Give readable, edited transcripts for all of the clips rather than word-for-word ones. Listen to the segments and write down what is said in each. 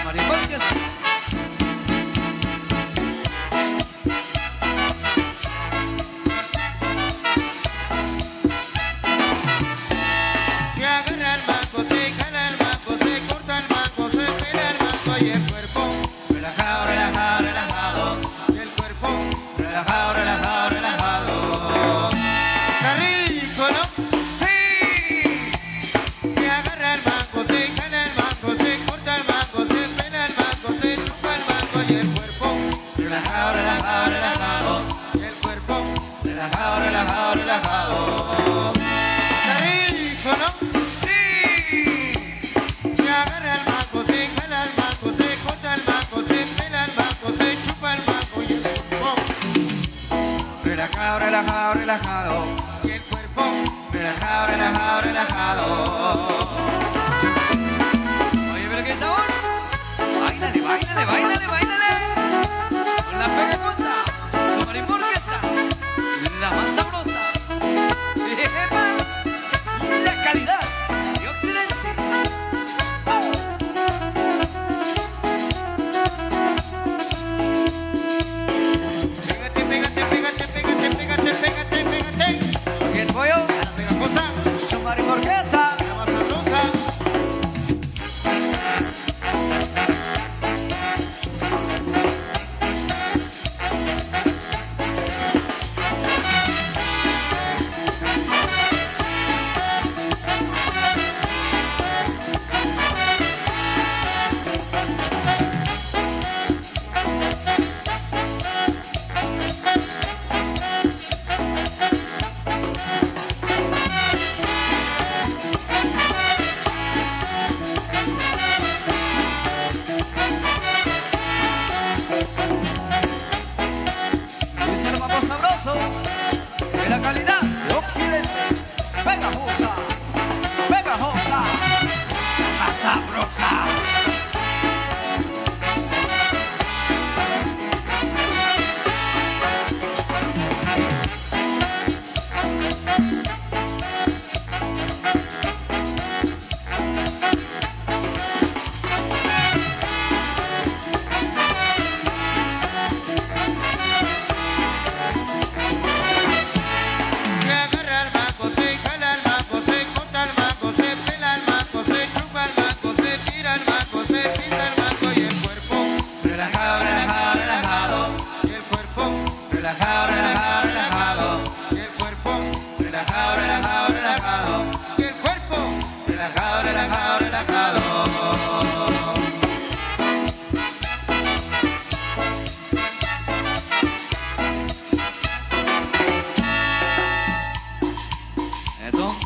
Marimbol. Relajado, relajado, y el cuerpo relajado, relajado, relajado. Oye, pero qué sabor. Báilale, báilale, báilale, báilale. Con la pega conta, su marimbol orquesta, la más sabrosa. La calidad de Occidente. De la calidad de Occidente, pegajosa, pegajosa, la sabrosa. Relajado, relajado, relajado, y el cuerpo relajado, relajado, relajado, y el cuerpo relajado, relajado, relajado. Eso,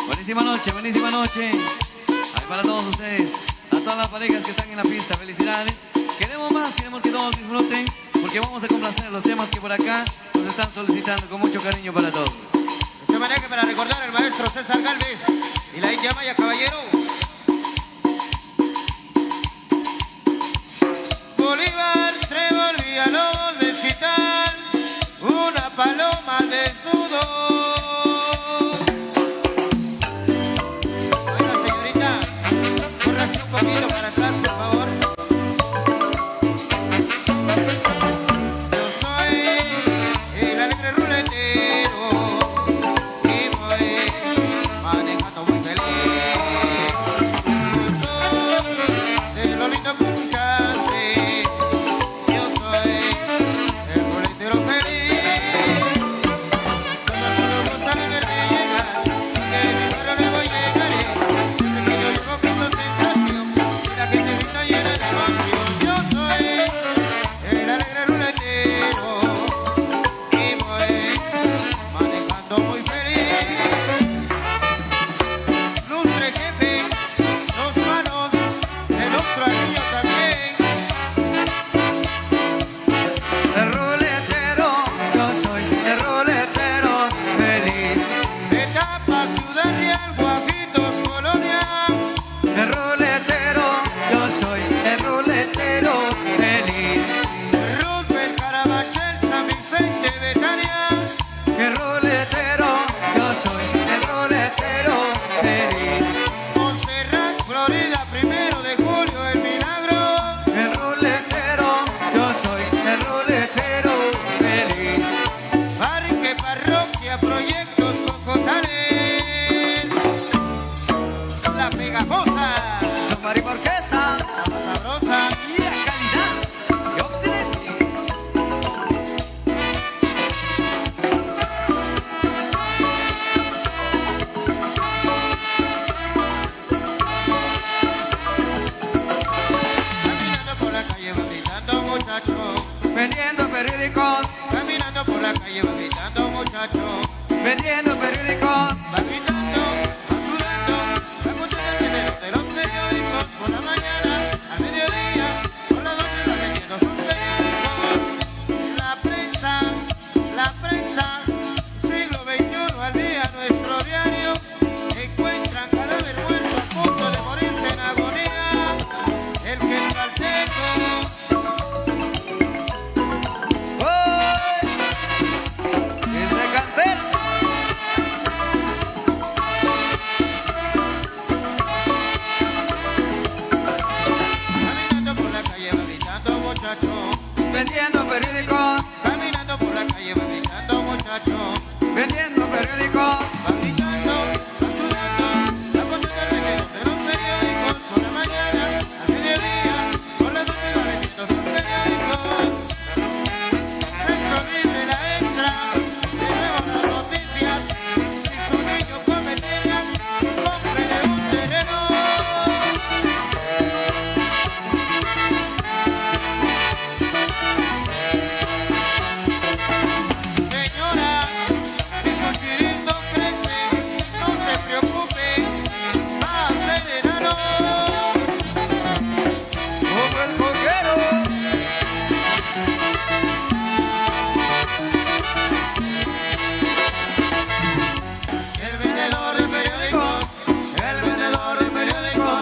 buenísima noche, buenísima noche. Ahí para todos ustedes, a todas las parejas que están en la pista, felicidades. Queremos más, queremos que todos disfruten, porque vamos a complacer los temas que por acá nos están solicitando con mucho cariño para todos. De esta manera que para recordar al maestro César Galvez y la India Maya Caballero. Bolívar se volvía, no volvés quitar una paloma desnudo. Oiga, señorita, córrase un poquito para atrás, por favor. Manejando muy feliz. vendiendo periódicos. Va gritando, va sudando, va escuchando el video de los periódicos. Por la mañana, al mediodía, por la noche va vendiendo sus periódicos. La prensa, siglo XXI al día, nuestro diario. Encuentran cadáver muerto a punto de morirse en agonía. El que es calteco. Caminando por la calle va gritando muchacho. Vendiendo periódicos. Caminando por la calle va gritando muchacho. Vendiendo periódicos. Va gritando, va sudando, va escuchando el video de los periódicos. Por la mañana, al mediodía, por la noche va vendiendo sus periódicos. Sexo libre la extra, de nuevo las noticias. Si su niño come tela, cómprele un sereno. Señora, si su chirito crece, no se preocupe, va a ser enano. Como el coquero. El vendedor de periódicos, el vendedor de periódicos,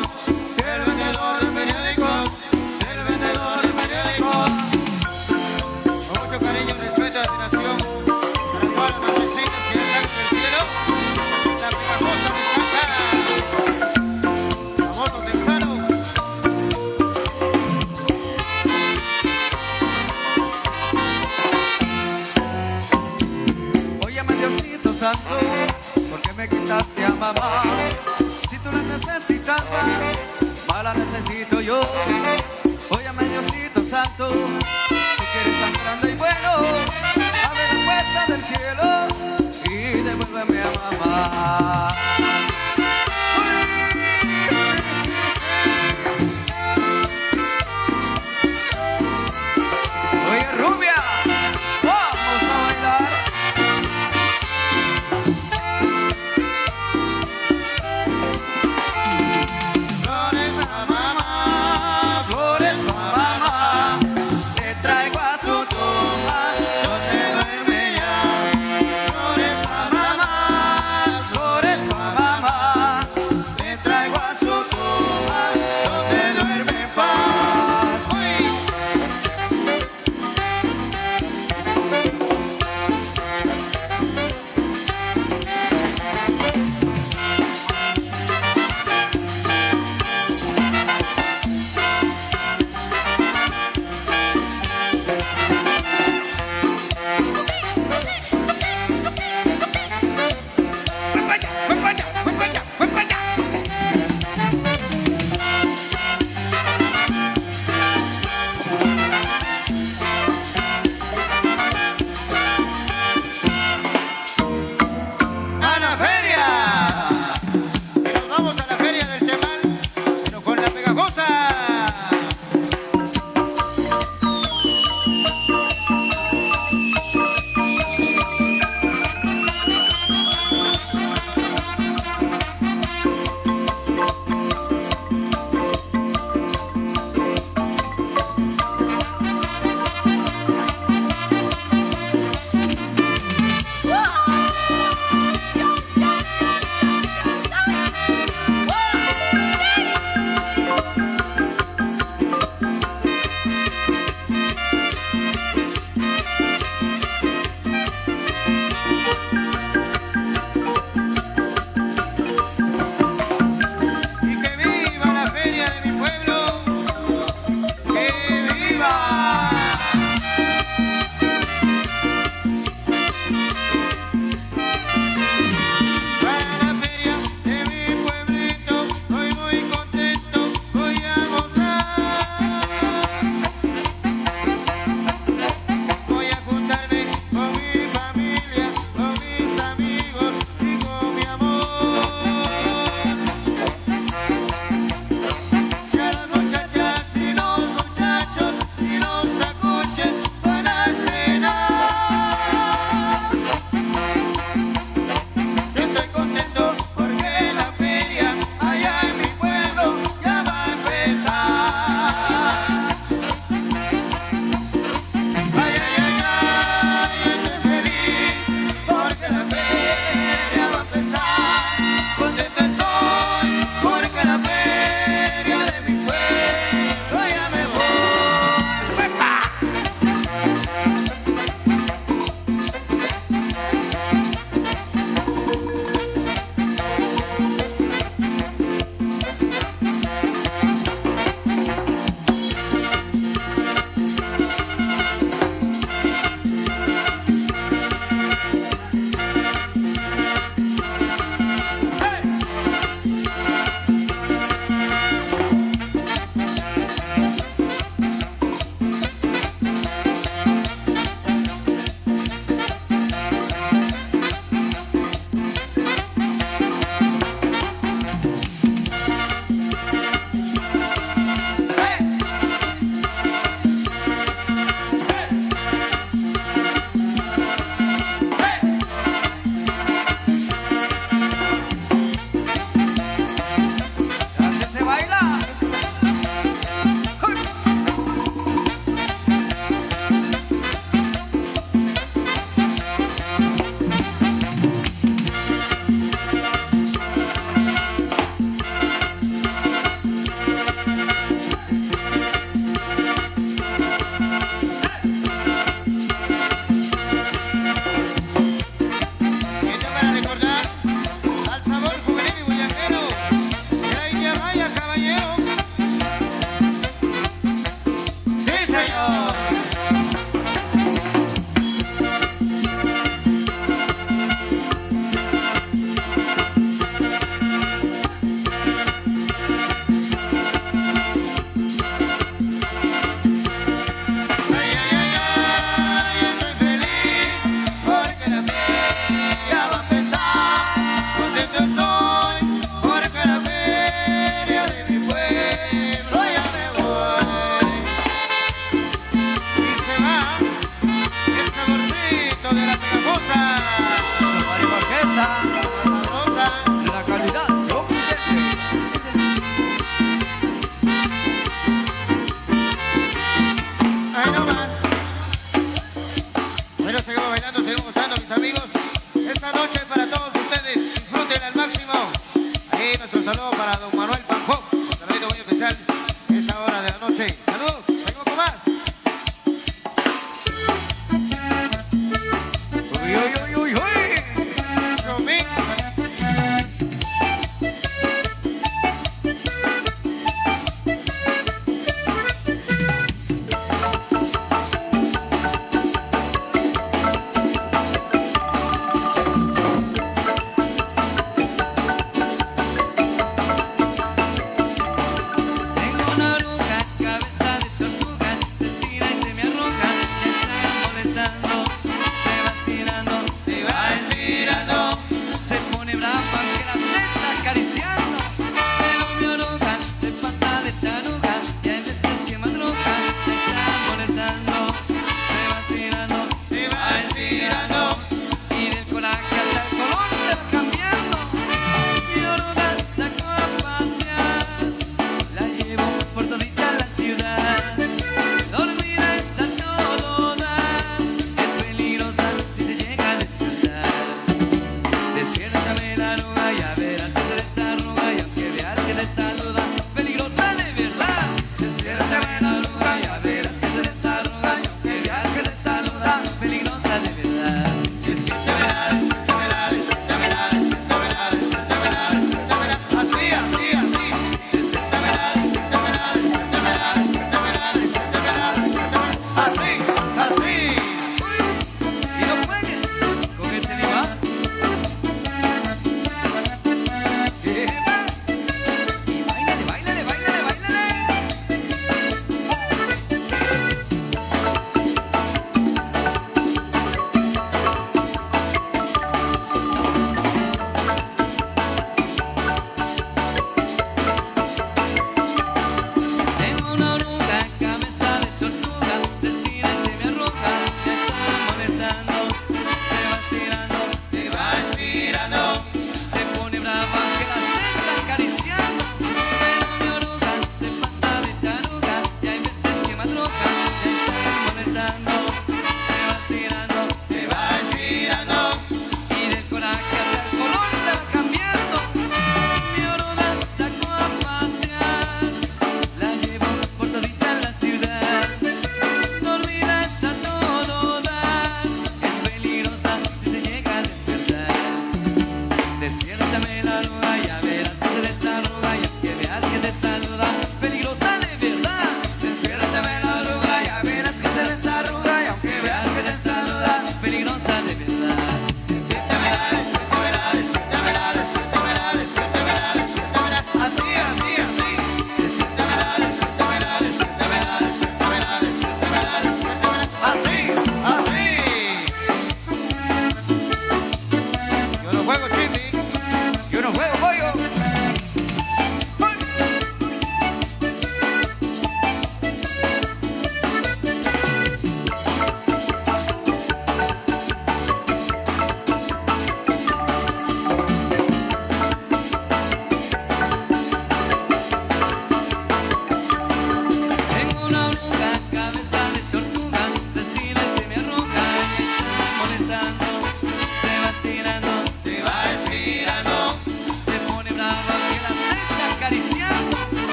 el vendedor de periódicos, el vendedor de periódicos. Con mucho cariño y respeto y admiración para todas las madrecitas que están en el cielo, la pegajosa de Chaca, famoso temprano. Óyeme Diosito santo, ¿por qué me quitaste a mamá? Si tú la necesitabas, más la necesito yo. Óyeme Diosito santo, tú que eres tan grande y bueno, abre la puerta del cielo y devuélveme a mamá. Oye rubia, vamos a bailar. Flores para mamá, flores para mamá, Le traigo a su tumba donde duerme ya. Flores para mamá, flores pa' mamá.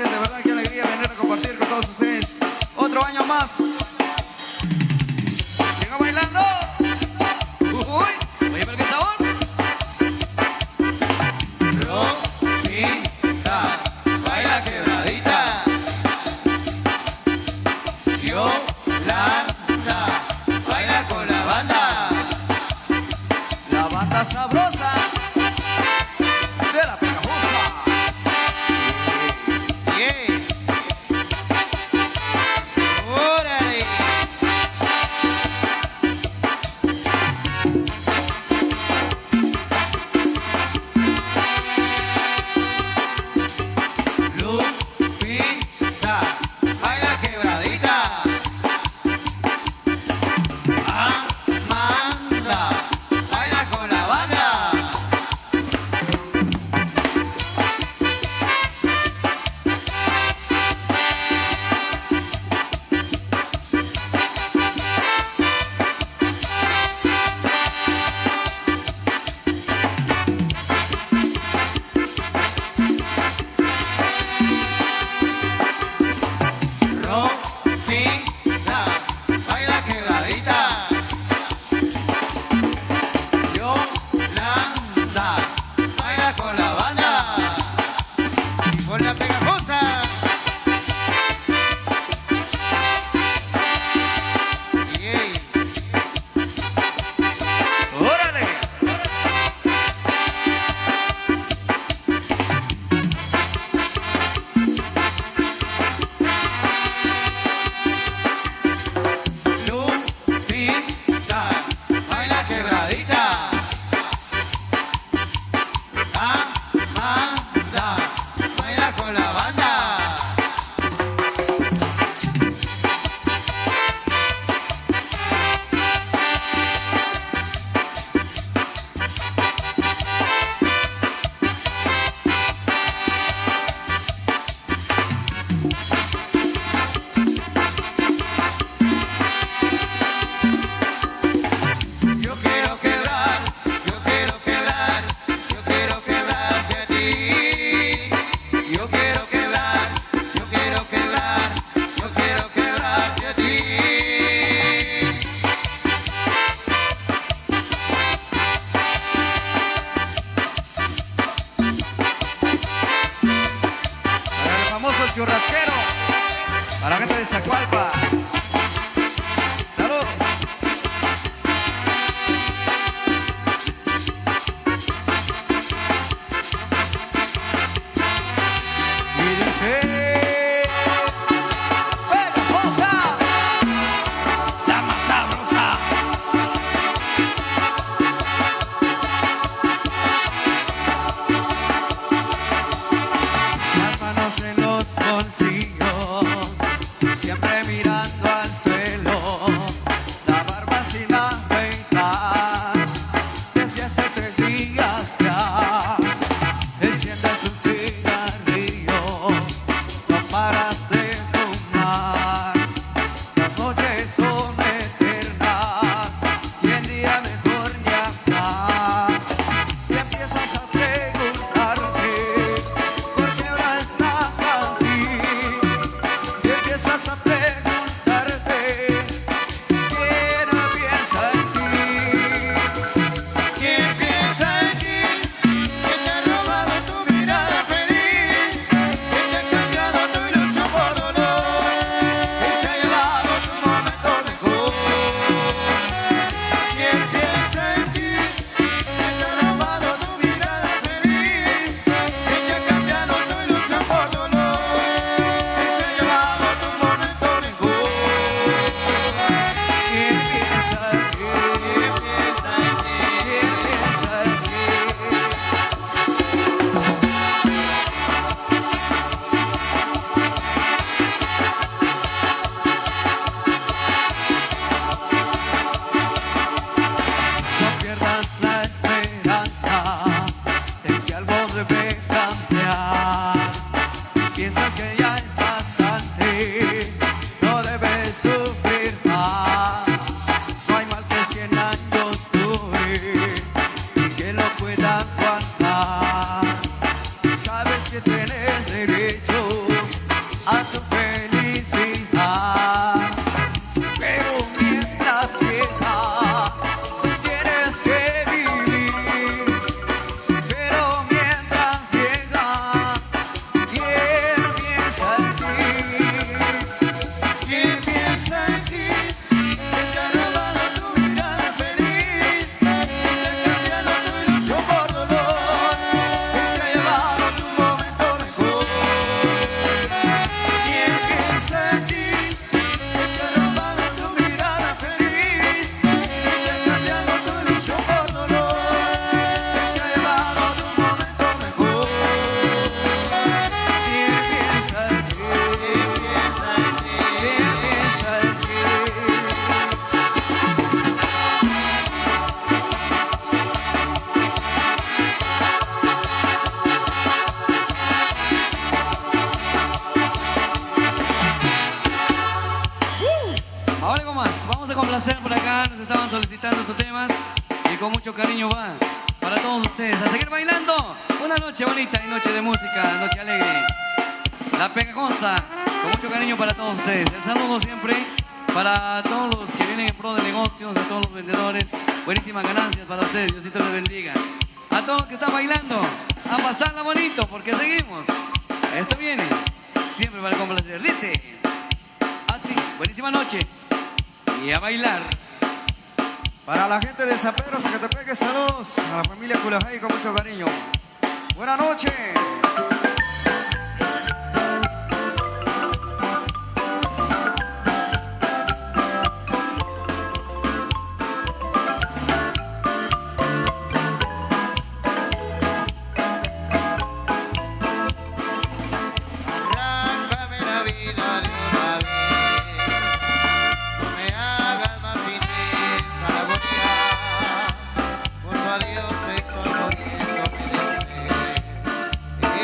gracias, de verdad, qué alegría venir a compartir con todos ustedes. Otro año más. Sigo bailando. Uy, oye, pero qué sabor. Rosita, baila quebradita. Yolanda, baila con la banda. La banda sabrosa de la pegajosa. Yeah. Órale. Lupita, baila quebradita. Amanda, baila con la banda. Rosita, baila quebradita. Yolanda, baila con la banda. Y con la pegajosa. Yeah. ¡Órale! Lupita, baila quebradita. Amanda, baila con la banda. Yo quiero quebrar, yo quiero quebrar, yo quiero quebrarte a ti. Yo quiero quebrar, yo quiero quebrar, yo quiero quebrarte a ti. Para el famoso churrasquero. Para la gente de Zacualpa. ¡Salud! Y dice... ¡Pegajosa! La más sabrosa. Las manos en los bolsillos, siempre mirando al suelo. van solicitando estos temas y con mucho cariño va para todos ustedes. A seguir bailando. Una noche bonita y noche de música, noche alegre. La Pegajosa, con mucho cariño para todos ustedes. El saludo siempre para todos los que vienen en pro de negocios, a todos los vendedores. Buenísimas ganancias para ustedes, Diosito les bendiga. A todos los que están bailando, a pasarla bonito, porque seguimos. Esto viene siempre para complacer. Dice así, buenísima noche y a bailar. Para la gente de San Pedro, Zacatepec, saludos a la familia Culajay con mucho cariño. Buenas noches. Arráncame la vida de una vez, no me hagas más intensa la agonía, junto a Dios estoy muriéndome de sed, y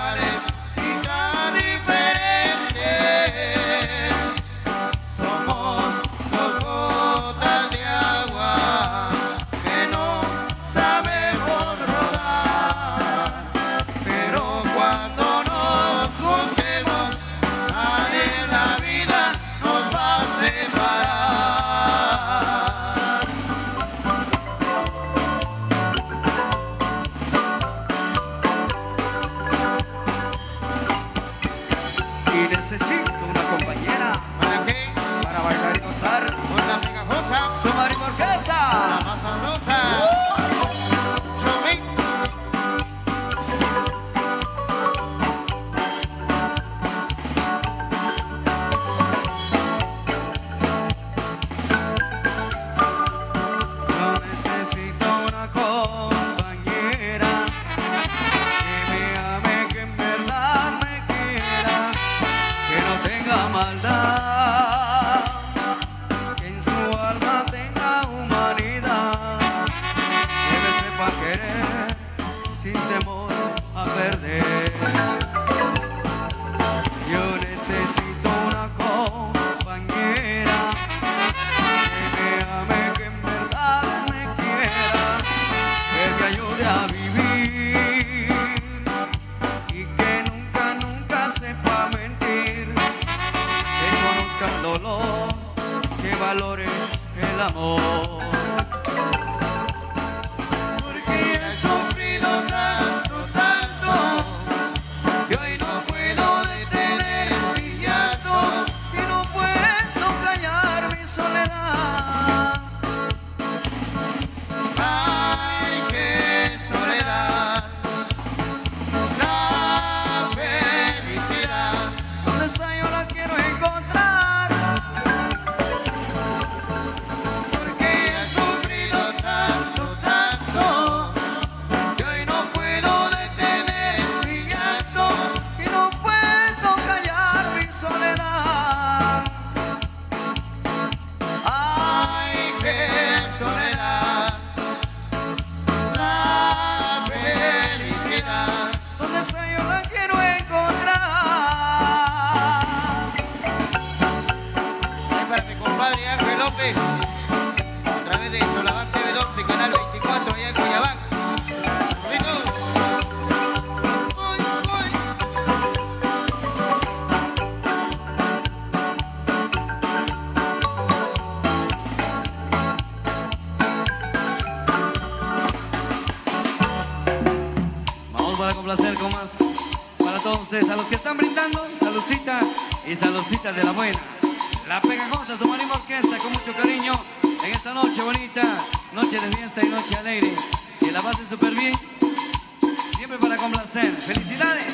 iguales y tan diferentes. Somos dos gotas de agua que no sabemos rodar, pero cuando nos juntemos, nadie en la vida nos va a separar. Y necesito una compañera ¿Para qué? para bailar y gozar. Con la pegajosa, Su Marimba la Orquesta. más sabrosa. Chumín. Yo necesito una compañera que me ame, que en verdad me quiera, que no tenga maldad, que en su alma tenga humanidad, que me sepa querer sin temor a perder. Yo necesito una compañera que me ame, que en verdad me quiera, que me ayude a vivir y que nunca, nunca sepa mentir, que conozca el dolor, que valore el amor. Porque he sufrido tanto, tanto, que hoy no puedo detener mi llanto y no puedo callar mi soledad. Ay, qué soledad, la felicidad. ¿Dónde está? Yo la quiero encontrar. Porque he sufrido tanto, tanto, que hoy no puedo detener mi llanto y no puedo callar mi soledad. Ay, qué soledad, la felicidad. ¿Dónde está? Yo la quiero encontrar. Es para mi compadre Ángel López, a través de Solabán TV12, Canal 24, allá en Coyabán. Saluditos. Voy, voy. Vamos para complacer con más para todos ustedes. A los que están brindando, saludcita y saludcita de la buena. La pegajosa, su Marimba Orquesta, con mucho cariño en esta noche bonita, noche de fiesta y noche alegre. Que la pasen súper bien, siempre para complacer. ¡Felicidades!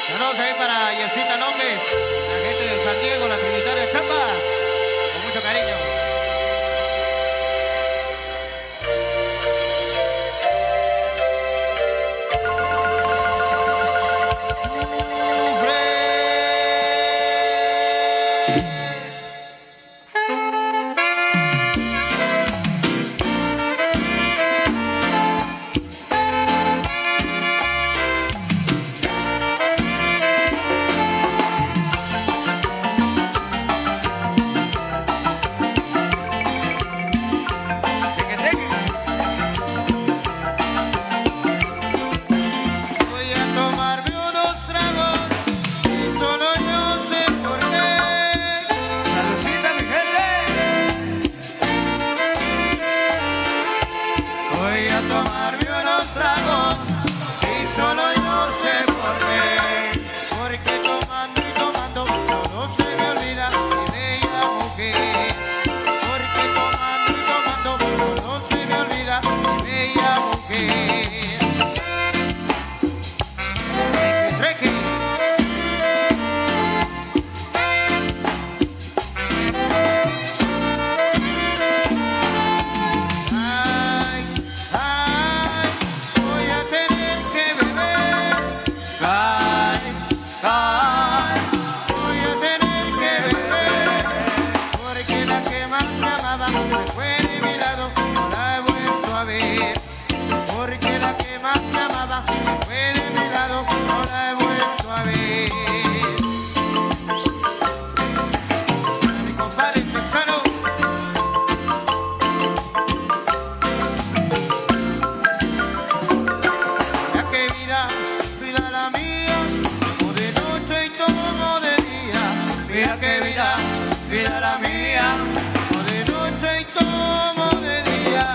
Saludos ahí para Yesita López, la gente de San Diego, la Trinitaria Champas, con mucho cariño. tomo de día. Mira qué vida, vida la mía. Tomo de noche y tomo de día.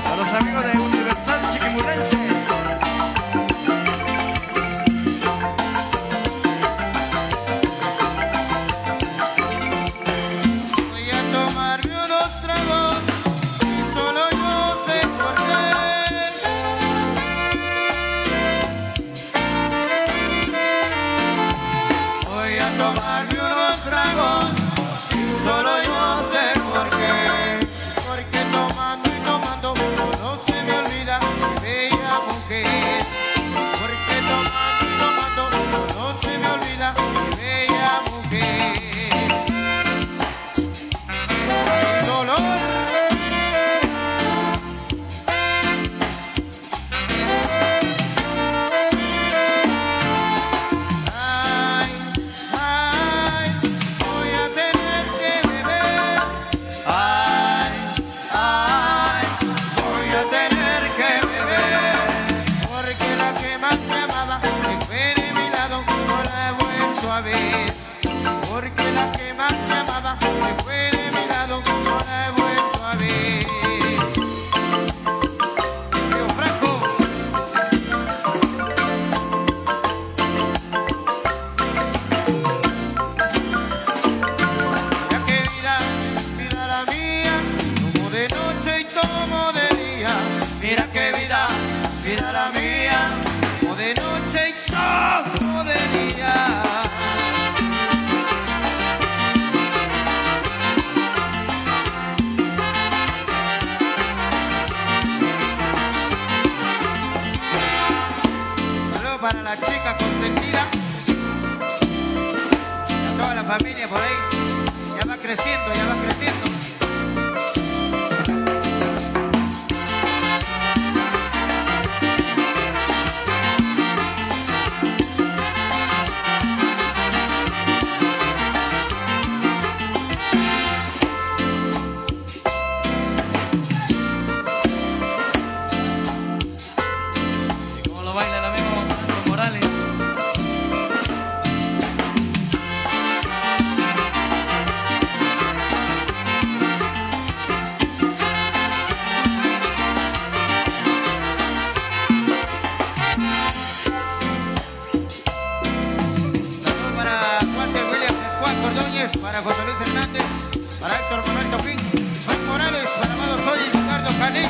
A los amigos de Universal Chiquimurrense. Voy a tomarme unos tragos y solo yo sé por qué. Voy a tomarme unos tragos y solo yo sé por qué. Porque tomando y tomando no se me olvida mi bella mujer. Porque tomando y tomando no se me olvida mi bella mujer. Mi dolor. Ay, ay, voy a tener que beber. Ay, ay, voy a tener que beber. Porque la que más me amaba se fue de mi lado, no la he vuelto a ver. Porque la que más me amaba se fue de mi lado, no la he vuelto a ver. Tío Franco. Mira qué vida, vida la mía, tomo de noche y tomo de día. Mira qué vida, vida la mía. Tomo de noche y tomo de día. Saludos para la chica consentida y a toda la familia por ahí. Ya va creciendo, ya va creciendo. Y como lo baila el amigo Fernando Morales. Saludos para Walter Williams, Juan Cordóñez, para José Luis Hernández, para Héctor Roberto Pin, Juan Morales, para Amado Soy y Ricardo Caní.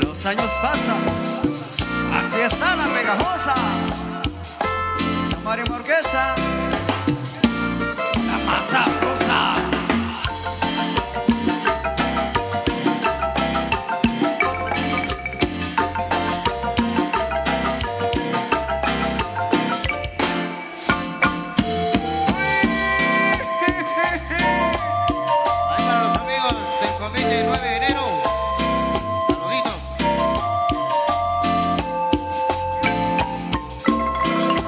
Los años pasan. Aquí está la pegajosa. San Mario Orquesta. La más sabrosa. Ahí para los amigos del convite 9 de enero. Saluditos.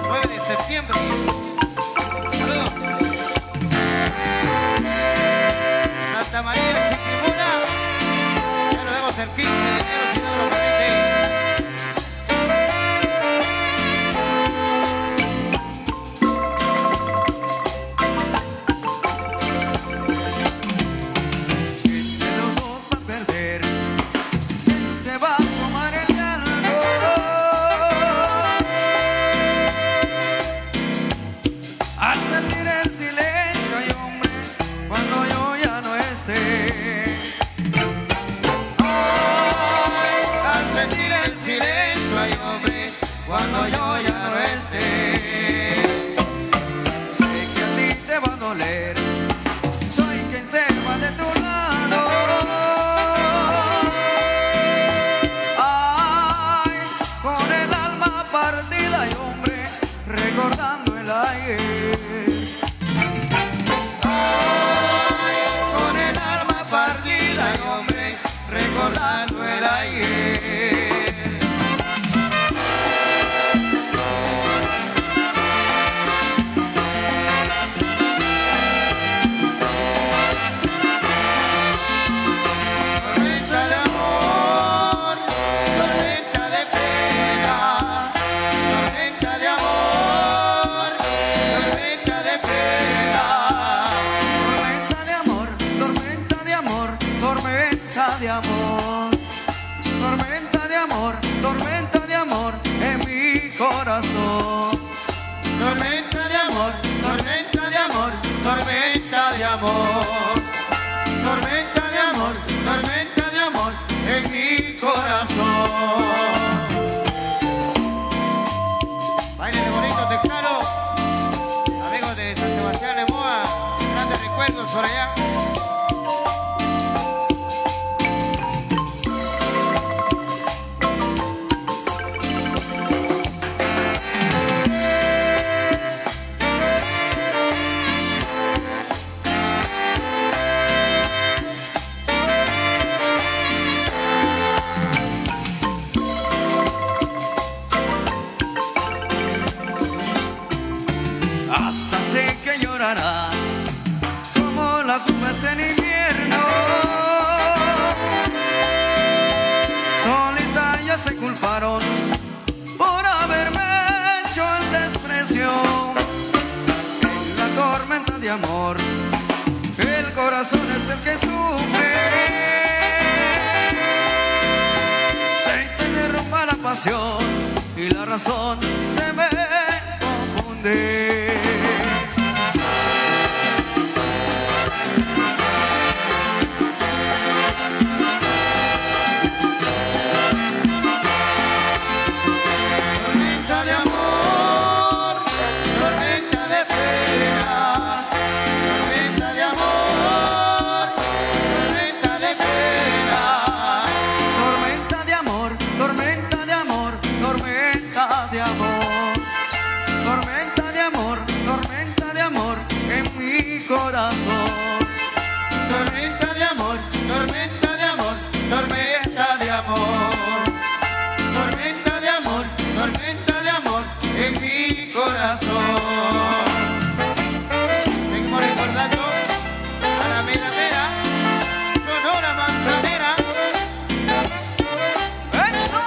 9 de septiembre. Saludos. Santa María de Chiquimula. Ya nos vemos el 15 de enero, si no lo permite. Entre los dos va a perder. ¿Quién se va a tomar el ganador? Al sentir el silencio, ay hombre, cuando yo ya no esté. Ay, al sentir el silencio, ay hombre, cuando yo ya no esté. Sé que a ti te va a doler. Soy quien se va de tu lado. Ay, con el alma partida y hombre, recordando el ayer. Ay, con el alma amor, tormenta de amor, tormenta de amor en mi corazón. Bailen bonito, Texano, amigos de San Sebastián de Moa, grandes recuerdos por allá. Hasta sé que llorará como las nubes en invierno. Solitarias se culparon por haberme hecho el desprecio. En la tormenta de amor, el corazón es el que sufre. Se te derrumba la pasión y la razón se me confunde. Tormenta de amor, tormenta de pena, tormenta de amor, tormenta de pena. Tormenta de amor, tormenta de amor, tormenta de amor. Tormenta de amor, tormenta de amor en mi corazón. Tormenta de amor, tormenta de amor, tormenta de amor. Tormenta de amor, tormenta de amor en mi corazón. Seguimos recordando a la mera mera, Sonora Manzanera. ¡Eso!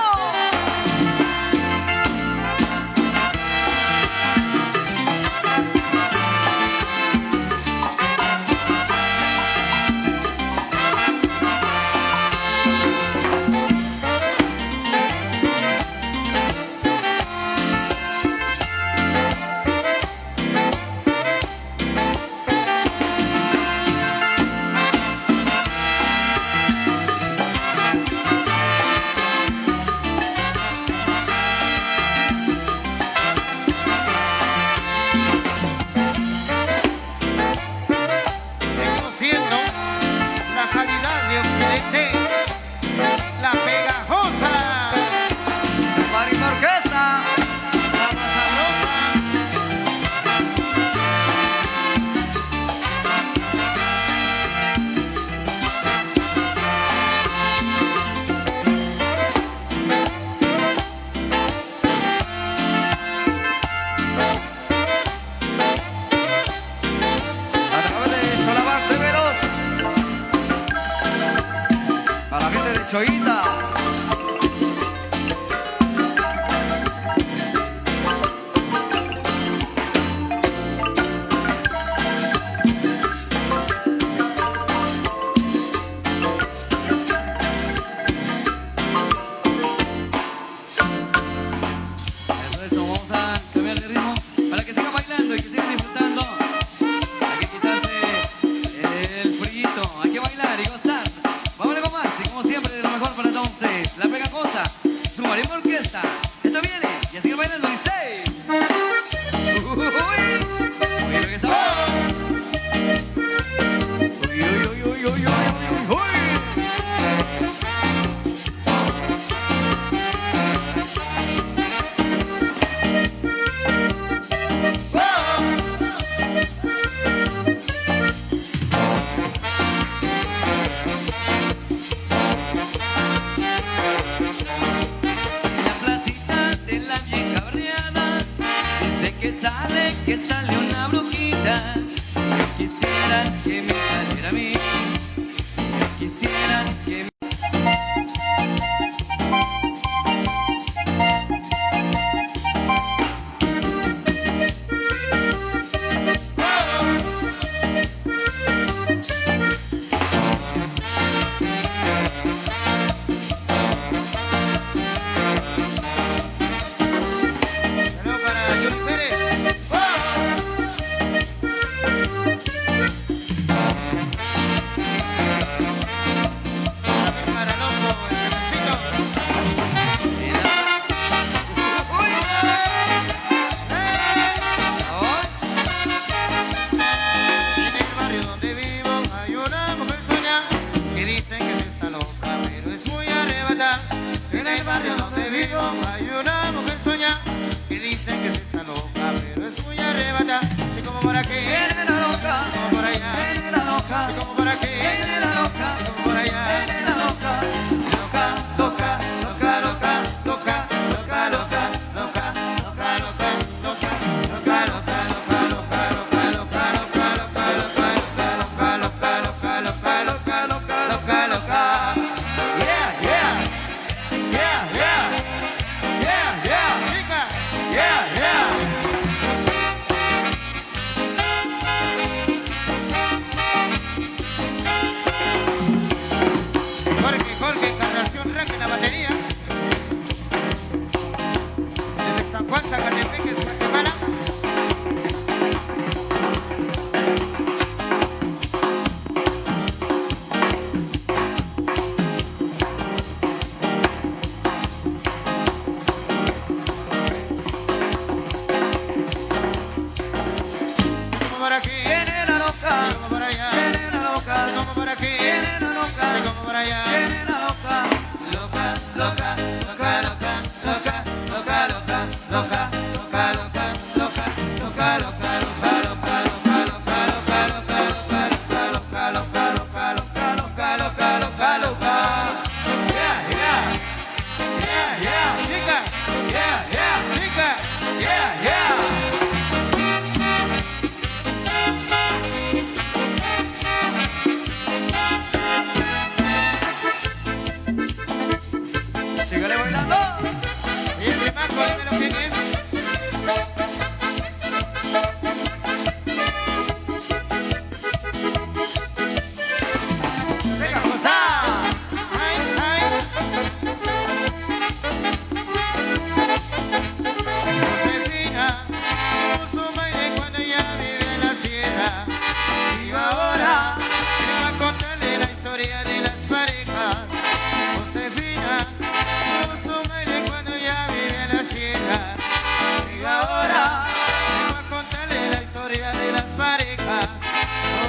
Seguimos siendo la calidad de Occidente, la pegajosa, Marina Orquesta. la más sabrosa. A través de Solabarte Veloz. Para la gente de Choita. Eso es, vamos a cambiar de ritmo para que sigan bailando y que sigan disfrutando. Hay que quitarse el frío, hay que bailar y gozar. Vámonos con más y como siempre de lo mejor para todos por aquí, viene la loca, así como por allá. viene la loca, Loca, loca, loca, loca, loca, loca, loca, loca, loca, loca, loca, loca, loca, loca, loca, loca. Yeah, yeah, yeah, yeah, chica, yeah, yeah, chica, yeah, yeah. sígale bailando. Y el primaco, dímelo quién es. Venga, cosa. Ay, ay. Josefina puso un baile cuando ella vive en la sierra. Y ahora vengo a contarle la historia de las parejas. Josefina puso un baile cuando ella vive en la sierra. Y ahora vengo a contarle la historia de las parejas.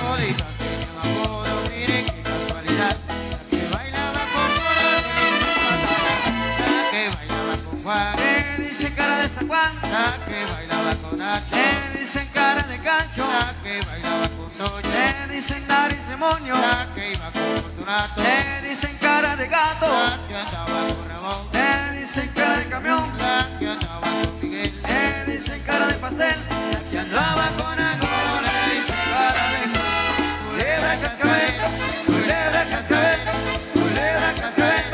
Toditas tenían apodo, miren qué casualidad. La que bailaba con Juan, la que bailaba con Juan, Me dicen cara de San Juan, la que bailaba con Nacho, me dicen cara de Cancho, la que bailaba con Toño, me dicen nariz demonio, la que iba con Fortunato, me dicen cara de gato, la que andaba con Ramón, me dicen cara de camión, la que andaba con Miguel, me dicen cara de pastel, la que andaba con Angola, me dicen cara de culebra cascabel, culebra cascabel, culebra cascabel,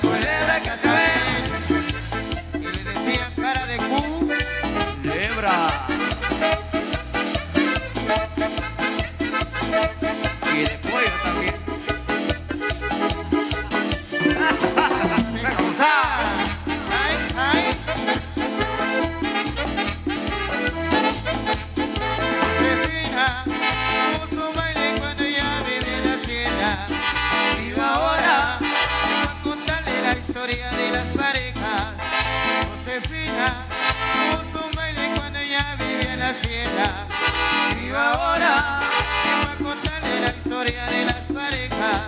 culebra cascabel, y le decían cara de cu. culebra. Y de pollo también. Ay, ay. Josefina puso un baile cuando ella vive en la sierra. Y ahora vengo a contarle la historia de las parejas. Josefina puso un baile cuando ella vive en la sierra. Y ahora vengo a contarle la historia de las parejas.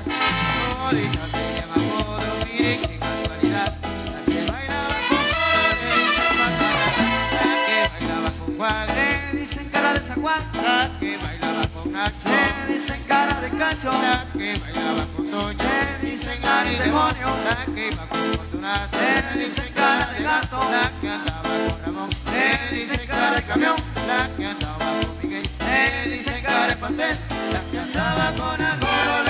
Toditas tenían apodo, miren qué casualidad. La que bailaba con Flores, la que bailaba con Juan, Me dicen cara de San Juan, la que bailaba con Nacho, me dicen cara de Cancho, la que bailaba con Toño, me dicen nariz demonio, la que iba con Fortunato, me dicen cara de gato, la que andaba con Ramón, me dicen cara de camión, la que andaba con Miguel, me dicen cara de pastel, la que andaba con Angola.